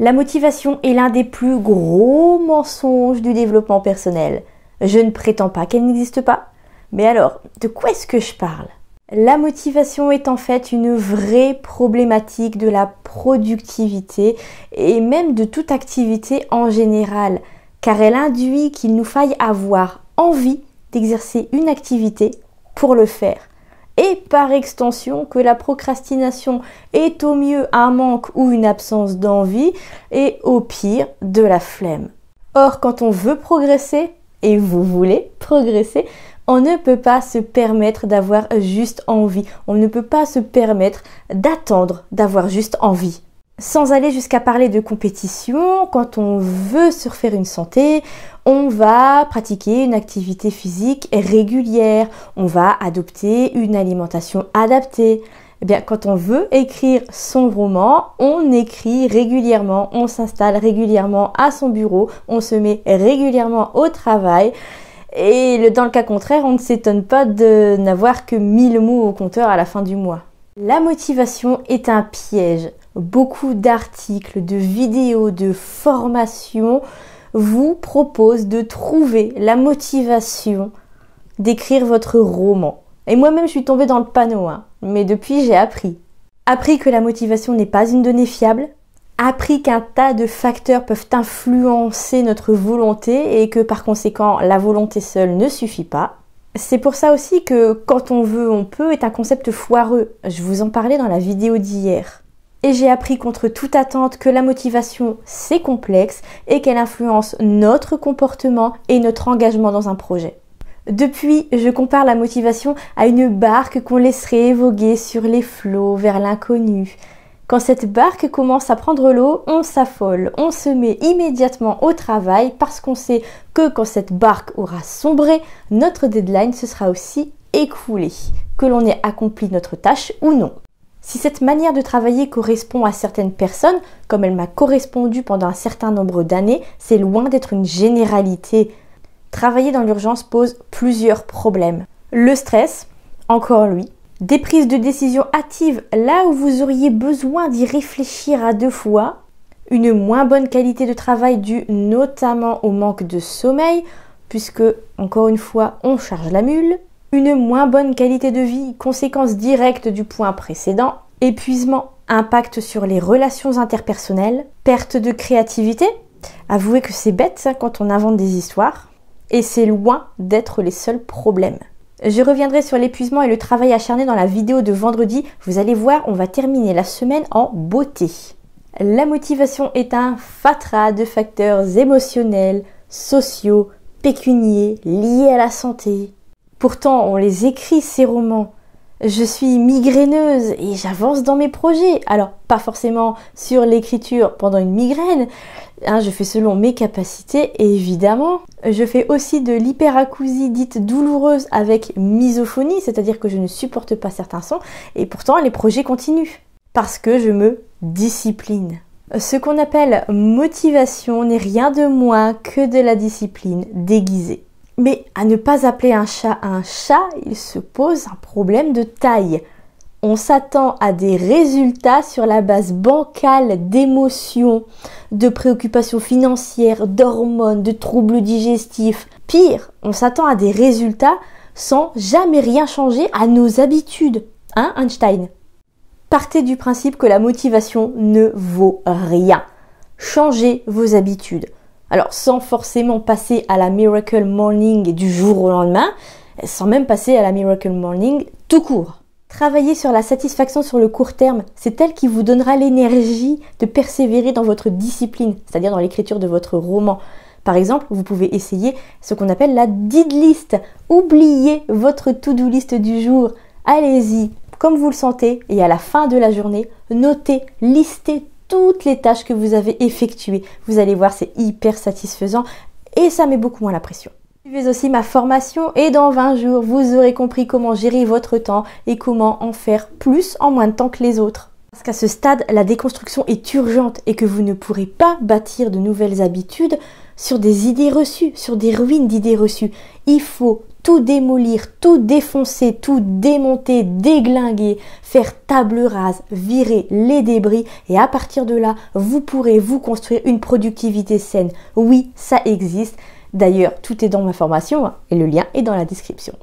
La motivation est l'un des plus gros mensonges du développement personnel. Je ne prétends pas qu'elle n'existe pas. Mais alors, de quoi est-ce que je parle? La motivation est en fait une vraie problématique de la productivité et même de toute activité en général, car elle induit qu'il nous faille avoir envie d'exercer une activité pour le faire. Et par extension que la procrastination est au mieux un manque ou une absence d'envie et au pire de la flemme. Or, quand on veut progresser, et vous voulez progresser, on ne peut pas se permettre d'avoir juste envie. On ne peut pas se permettre d'attendre d'avoir juste envie. Sans aller jusqu'à parler de compétition, quand on veut se refaire une santé, on va pratiquer une activité physique régulière, on va adopter une alimentation adaptée. Eh bien, quand on veut écrire son roman, on écrit régulièrement, on s'installe régulièrement à son bureau, on se met régulièrement au travail. Et dans le cas contraire, on ne s'étonne pas de n'avoir que 1000 mots au compteur à la fin du mois. La motivation est un piège. Beaucoup d'articles, de vidéos, de formations vous proposent de trouver la motivation d'écrire votre roman. Et moi-même, je suis tombée dans le panneau, mais depuis, j'ai appris. Appris que la motivation n'est pas une donnée fiable, appris qu'un tas de facteurs peuvent influencer notre volonté et que par conséquent, la volonté seule ne suffit pas. C'est pour ça aussi que quand on veut, on peut est un concept foireux. Je vous en parlais dans la vidéo d'hier. Et j'ai appris contre toute attente que la motivation, c'est complexe et qu'elle influence notre comportement et notre engagement dans un projet. Depuis, je compare la motivation à une barque qu'on laisserait voguer sur les flots vers l'inconnu. Quand cette barque commence à prendre l'eau, on s'affole, on se met immédiatement au travail parce qu'on sait que quand cette barque aura sombré, notre deadline se sera aussi écoulé, que l'on ait accompli notre tâche ou non. Si cette manière de travailler correspond à certaines personnes, comme elle m'a correspondu pendant un certain nombre d'années, c'est loin d'être une généralité. Travailler dans l'urgence pose plusieurs problèmes. Le stress, encore lui. Des prises de décision hâtives là où vous auriez besoin d'y réfléchir à 2 fois. Une moins bonne qualité de travail due notamment au manque de sommeil, puisque, encore une fois, on charge la mule. Une moins bonne qualité de vie, conséquence directe du point précédent. Épuisement, impact sur les relations interpersonnelles. Perte de créativité. Avouez que c'est bête quand on invente des histoires. Et c'est loin d'être les seuls problèmes. Je reviendrai sur l'épuisement et le travail acharné dans la vidéo de vendredi. Vous allez voir, on va terminer la semaine en beauté. La motivation est un fatras de facteurs émotionnels, sociaux, pécuniers, liés à la santé. Pourtant, on les écrit ces romans. Je suis migraineuse et j'avance dans mes projets. Alors, pas forcément sur l'écriture pendant une migraine. Je fais selon mes capacités, évidemment. Je fais aussi de l'hyperacousie dite douloureuse avec misophonie, c'est-à-dire que je ne supporte pas certains sons. Et pourtant, les projets continuent. Parce que je me discipline. Ce qu'on appelle motivation n'est rien de moins que de la discipline déguisée. Mais à ne pas appeler un chat, il se pose un problème de taille. On s'attend à des résultats sur la base bancale d'émotions, de préoccupations financières, d'hormones, de troubles digestifs. Pire, on s'attend à des résultats sans jamais rien changer à nos habitudes. Einstein? Partez du principe que la motivation ne vaut rien. Changez vos habitudes. Alors, sans forcément passer à la Miracle Morning du jour au lendemain, sans même passer à la Miracle Morning tout court. Travailler sur la satisfaction sur le court terme, c'est elle qui vous donnera l'énergie de persévérer dans votre discipline, c'est-à-dire dans l'écriture de votre roman. Par exemple, vous pouvez essayer ce qu'on appelle la did list. Oubliez votre to-do list du jour. Allez-y, comme vous le sentez, et à la fin de la journée, notez, listez toutes les tâches que vous avez effectuées. Vous allez voir, c'est hyper satisfaisant et ça met beaucoup moins la pression. Suivez aussi ma formation et dans 20 jours, vous aurez compris comment gérer votre temps et comment en faire plus en moins de temps que les autres. Parce qu'à ce stade, la déconstruction est urgente et que vous ne pourrez pas bâtir de nouvelles habitudes sur des idées reçues, sur des ruines d'idées reçues. Il faut tout démolir, tout défoncer, tout démonter, déglinguer, faire table rase, virer les débris et à partir de là, vous pourrez vous construire une productivité saine. Oui, ça existe. D'ailleurs, tout est dans ma formation et le lien est dans la description.